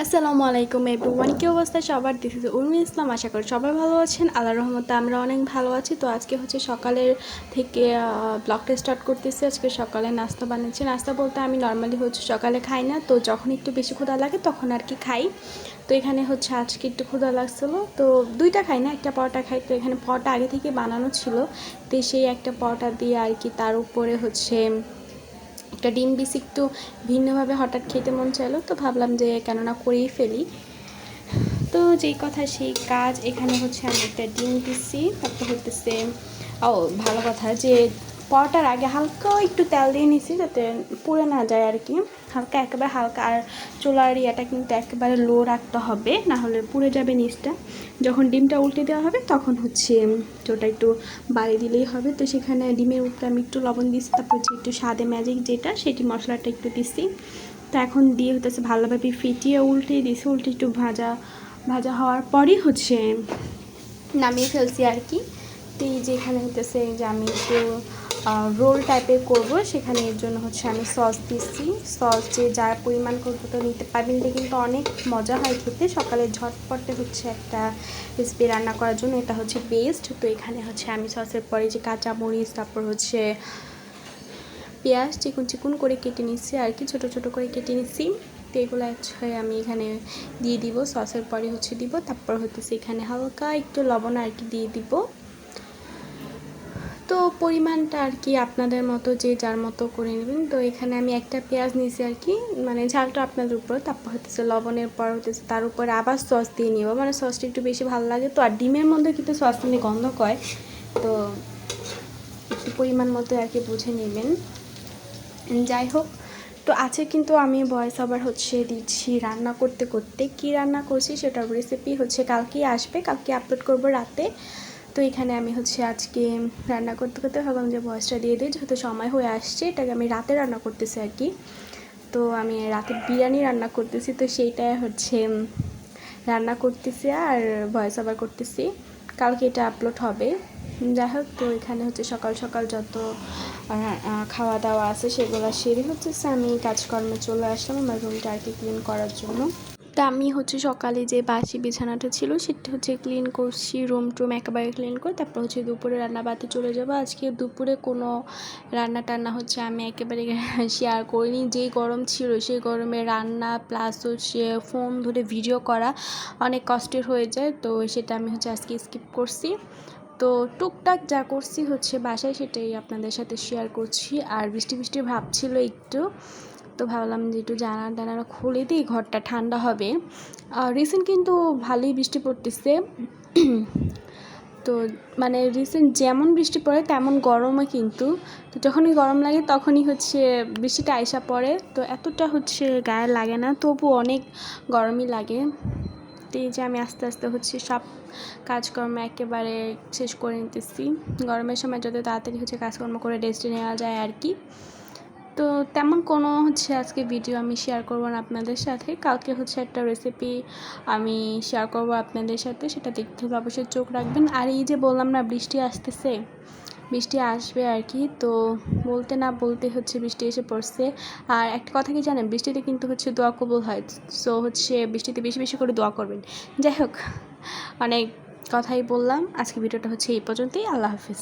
আসসালামু আলাইকুম এভরিওয়ান, কি অবস্থা সবার? দিস ইজ উর্মি ইসলাম। আশা করি সবাই ভালো আছেন। আল্লাহর রহমতে আমরা অনেক ভালো আছি। তো আজকে হচ্ছে সকালের থেকে ব্লগটা স্টার্ট করতেছি। আজকে সকালে নাস্তা বানিয়েছি। নাস্তা বলতে আমি নর্মালি হচ্ছে সকালে খাই না, তো যখন একটু বেশি ক্ষুধা লাগে তখন আর কি খাই। তো এখানে হচ্ছে আজকে একটু ক্ষুধা লাগছিলো, তো দুইটা খাই না, একটা পরোটা খাই। তো এখানে পরোটা আগে থেকে বানানো ছিল, তো সেই একটা পরোটা দিয়ে আর কি তার উপরে হচ্ছে একটা ডিম বিসি একটু ভিন্নভাবে হঠাৎ খেতে মন চাইলো, তো ভাবলাম যে কেননা করেই ফেলি। তো যেই কথা সেই কাজ। এখানে হচ্ছে আমি একটা ডিম দিচ্ছি, তারপর হতেছে ভালো কথা যে পরোটার আগে হালকা একটু তেল দিয়ে নিছি যাতে পুড়ে না যায় আর কি। হালকা, একেবারে হালকা। আর চুলার ইয়েটা কিন্তু একেবারে লো রাখতে হবে, না হলে পুড়ে যাবে নিচটা। যখন ডিমটা উল্টে দেওয়া হবে তখন হচ্ছে ওটা একটু বাড়িয়ে দিলেই হবে। তো সেখানে ডিমের উপরে আমি একটু লবণ দিচ্ছি, তারপর হচ্ছে একটু স্বাদে ম্যাজিক যেটা সেটি মশলাটা একটু দিচ্ছি। তো এখন দিয়ে হতেছে ভালোভাবে ফিটিয়ে উল্টে দিছি। উল্টে একটু ভাজা ভাজা হওয়ার পরই হচ্ছে নামিয়ে ফেলছি আর কি। তো এই যে এখানে হতেছে যে আমি একটু রোল টাইপের করব, সেখানে এর জন্য হচ্ছে আমি সস দিচ্ছি। সস যে যার পরিমাণ করবো তো নিতে পারবেন, এটা কিন্তু অনেক মজা হয় খেতে। সকালে ঝটপটে হচ্ছে একটা রেসিপি রান্না করার জন্য এটা হচ্ছে বেস্ট। তো এখানে হচ্ছে আমি সসের পরে যে কাঁচামরিচ, তারপর হচ্ছে পেঁয়াজ চিকুন চিকুন করে কেটে নিচ্ছি আর কি, ছোটো ছোটো করে কেটে নিচ্ছি। তো এগুলো আমি এখানে দিয়ে দিব, সসের পরে হচ্ছে দিব। তারপর হচ্ছে এখানে হালকা একটু লবণ আর কি দিয়ে দিব। তো পরিমাণটা আর কি আপনাদের মতো যে যার মতো করে নেবেন। তো এখানে আমি একটা পেঁয়াজ নিয়েছি আর কি, মানে ঝালটা আপনাদের উপর। তারপর হচ্ছে লবণের পর হচ্ছে তার উপরে আবার সস দিয়ে নিব, মানে সসটা একটু বেশি ভালো লাগে। তো আর ডিমের মধ্যে কিন্তু সস নিয়ে গন্ধ করে, তো একটু পরিমাণ মতো আর কি বুঝে নেবেন। যাই হোক, তো আছে কিন্তু আমি ভয়েস ওভার হচ্ছে দিচ্ছি রান্না করতে করতে। কি রান্না করছি সেটার রেসিপি হচ্ছে কালকেই আসবে, কালকে আপলোড করব রাতে। তো এখানে আমি হচ্ছে আজকে রান্না করতে করতে ভাবলাম যে ভয়েসটা দিয়ে দিই, যেহেতু সময় হয়ে আসছে। এটাকে আমি রাতে রান্না করতেছি আর কি। তো আমি রাতে বিরিয়ানি রান্না করতেছি, তো সেইটাই হচ্ছে রান্না করতেছি আর ভয়েস ওভার করতেছি। কালকে এটা আপলোড হবে। যাই হোক, তো এখানে হচ্ছে সকাল সকাল যত খাওয়া দাওয়া আছে সেগুলো সেরে হচ্ছে আমি কাজকর্মে চলে আসলাম আমার রুমটা আর কি ক্লিন করার জন্য। তা আমি হচ্ছে সকালে যে বাসি বিছানাটা ছিল সেটা হচ্ছে ক্লিন করছি, রুম টুম একেবারে ক্লিন করে তারপর হচ্ছে দুপুরে রান্না বাড়তে চলে যাবো। আজকে দুপুরে কোনো রান্না টান্না হচ্ছে আমি একেবারে শেয়ার করিনি। যেই গরম ছিল সেই গরমে রান্না প্লাস হচ্ছে ফোন ধরে ভিডিও করা অনেক কষ্টের হয়ে যায়, তো সেটা আমি হচ্ছে আজকে স্কিপ করছি। তো টুকটাক যা করছি হচ্ছে বাসায় সেটাই আপনাদের সাথে শেয়ার করছি। আর বৃষ্টি বৃষ্টি ভাব ছিল একটু, তো ভাবলাম যে একটু জানালা টানালা খুলে দিই, ঘরটা ঠান্ডা হবে। রিসেন্ট কিন্তু ভালোই বৃষ্টি পড়তেছে। তো মানে রিসেন্ট যেমন বৃষ্টি পড়ে তেমন গরমও কিন্তু। তো যখনই গরম লাগে তখনই হচ্ছে বৃষ্টিটা আইসা পড়ে, তো এতটা হচ্ছে গায়ে লাগে না, তবু অনেক গরমই লাগে। তো এই যে আমি আস্তে আস্তে হচ্ছে সব কাজকর্ম একেবারে শেষ করে নিতেছি। গরমের সময় যত তাড়াতাড়ি হচ্ছে কাজকর্ম করে রেস্ট নেওয়া যায় আর কি। তো তেমন কোনো হচ্ছে আজকে ভিডিও আমি শেয়ার করব না আপনাদের সাথে। কালকে হচ্ছে একটা রেসিপি আমি শেয়ার করব আপনাদের সাথে, সেটা দেখতে হলে অবশ্যই চোখ রাখবেন। আর এই যে বললাম না বৃষ্টি আসতেছে, বৃষ্টি আসবে আর কি, তো বলতে না বলতে হচ্ছে বৃষ্টি এসে পড়ছে। আর একটা কথা কি জানেন, বৃষ্টিতে কিন্তু হচ্ছে দোয়া কবুল হয়। সো হচ্ছে বৃষ্টিতে বেশি বেশি করে দোয়া করবেন। যাই হোক, অনেক কথাই বললাম, আজকে ভিডিওটা হচ্ছে এই পর্যন্তই। আল্লাহ হাফিজ।